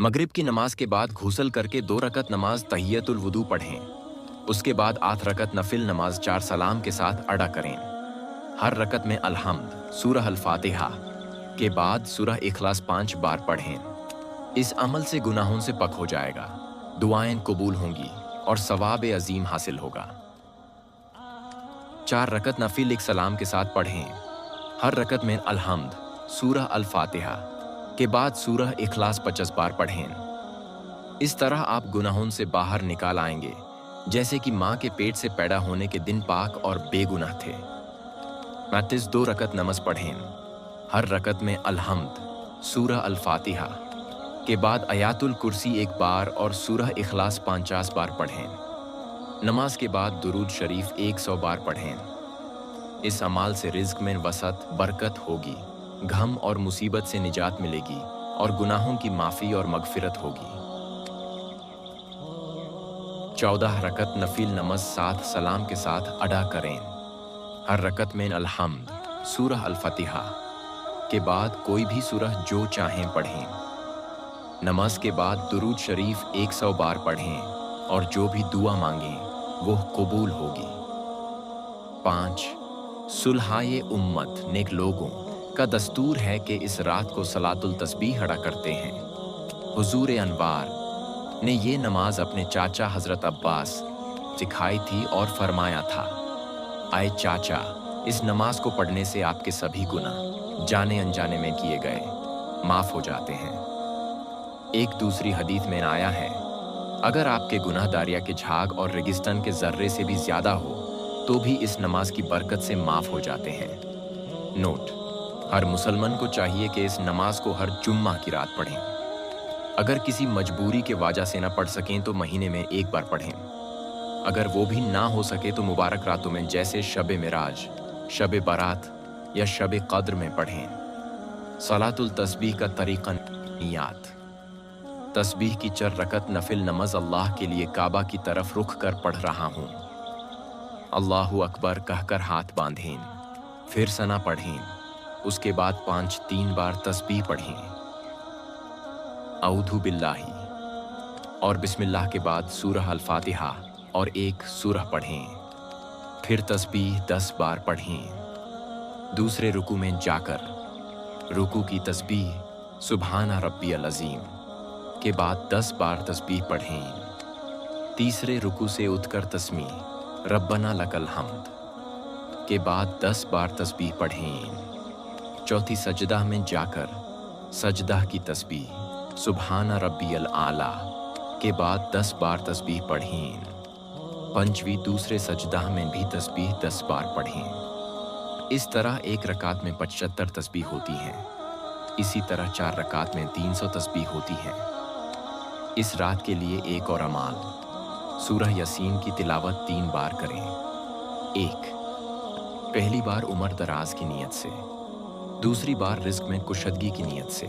मगरिब की नमाज के बाद घुसल करके 2 रकत नमाज तहियतुल वुदू पढ़ें। उसके बाद 8 रकत नफिल नमाज 4 सलाम के साथ अदा करें। हर रकत में अलहम्द सूरह अल-फातिहा के बाद सूरह इखलास 5 बार पढ़ें। इस अमल से गुनाहों से पक हो जाएगा, दुआएं कबूल होंगी और सवाब अजीम हासिल होगा। 4 रकत नफिल एक सलाम के साथ पढ़ें। हर रकत में अलहम्द सूरह अल-फातिहा के बाद सूरह इखलास 50 बार पढ़ें। इस तरह आप गुनाहों से बाहर निकाल आएंगे, जैसे कि माँ के पेट से पैदा होने के दिन पाक और बेगुनाह थे। 2 रकत नमाज पढ़ें। हर रकत में अलहम्द सूरह अल-फातिहा के बाद आयातुल कुर्सी 1 बार और सूरह इखलास 50 बार पढ़ें। नमाज के बाद दुरूद शरीफ 100 बार पढ़ें। इस अमाल से रिज्क में वसअत बरकत होगी, गम और मुसीबत से निजात मिलेगी और गुनाहों की माफ़ी और मगफिरत होगी। 14 रकत नफिल नमाज 7 सलाम के साथ अदा करें। हर रकत में अलहम्द सूरह अल-फातिहा के बाद कोई भी सूरह जो चाहें पढ़ें। नमाज के बाद दुरूद शरीफ 100 बार पढ़ें और जो भी दुआ मांगें वो कबूल होगी। 5 सुलहाए उम्मत नेक लोगों का दस्तूर है कि इस रात को सलातुल तस्बीह अदा करते हैं। हुजूर अनवार ने ये नमाज अपने चाचा हजरत अब्बास सिखाई थी और फरमाया था, आए चाचा, इस नमाज को पढ़ने से आपके सभी गुनाह जाने अनजाने में किए गए माफ हो जाते हैं। एक दूसरी हदीस में आया है, अगर आपके गुनाह दारिया के झाग और रेगिस्तान के जर्रे से भी ज्यादा हो तो भी इस नमाज की बरकत से माफ हो जाते हैं। नोट: हर मुसलमान को चाहिए कि इस नमाज को हर जुम्मा की रात पढ़ें। अगर किसी मजबूरी के वजह से न पढ़ सकें तो महीने में 1 बार पढ़ें। अगर वो भी ना हो सके तो मुबारक रातों में जैसे शब मिराज, शब बारात या शब कद्र में पढ़ें। सलातुल तस्बीह का तरीक़ा नियात: तस्बीह की 4 रकत नफिल नमाज अल्लाह के लिए काबा की तरफ रुख कर पढ़ रहा हूँ। अल्लाहु अकबर कहकर हाथ बांधें, फिर सना पढ़ें। उसके बाद 5-3 बार तस्बीह पढ़ें। औधु बिल्लाही और बिस्मिल्लाह के बाद सूरह अल-फातिहा और 1 सूरह पढ़ें। फिर तस्बीह 10 बार पढ़ें। दूसरे रुकू में जाकर रुकू की तस्बीह सुभाना रब्बियल अज़ीम के बाद 10 बार तस्बीह पढ़ें। तीसरे रुकू से उठकर तस्मीह रब्बना लकल हम्द के बाद 10 बार तस्बीह पढ़ें। चौथी सजदा में जाकर सजदा की तस्बीह सुभाना रब्बियल आला के बाद 10 बार तस्बीह पढ़ें। पंचवीं दूसरे सजदा में भी तस्बीह 10 बार पढ़ें। इस तरह 1 रकात में 75 तस्बीह होती हैं। इसी तरह 4 रकात में 300 तस्बीह होती है। इस रात के लिए एक और अमाल, सूरह यासीन की तिलावत 3 बार करें। 1 पहली बार उम्र दराज की नीयत से, दूसरी बार रिज्क में कुशदगी की नीयत से,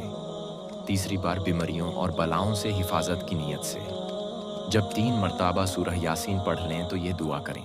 तीसरी बार बीमारियों और बलाओं से हिफाजत की नीयत से। जब 3 मरतबा सूरह यासीन पढ़ लें तो ये दुआ करें,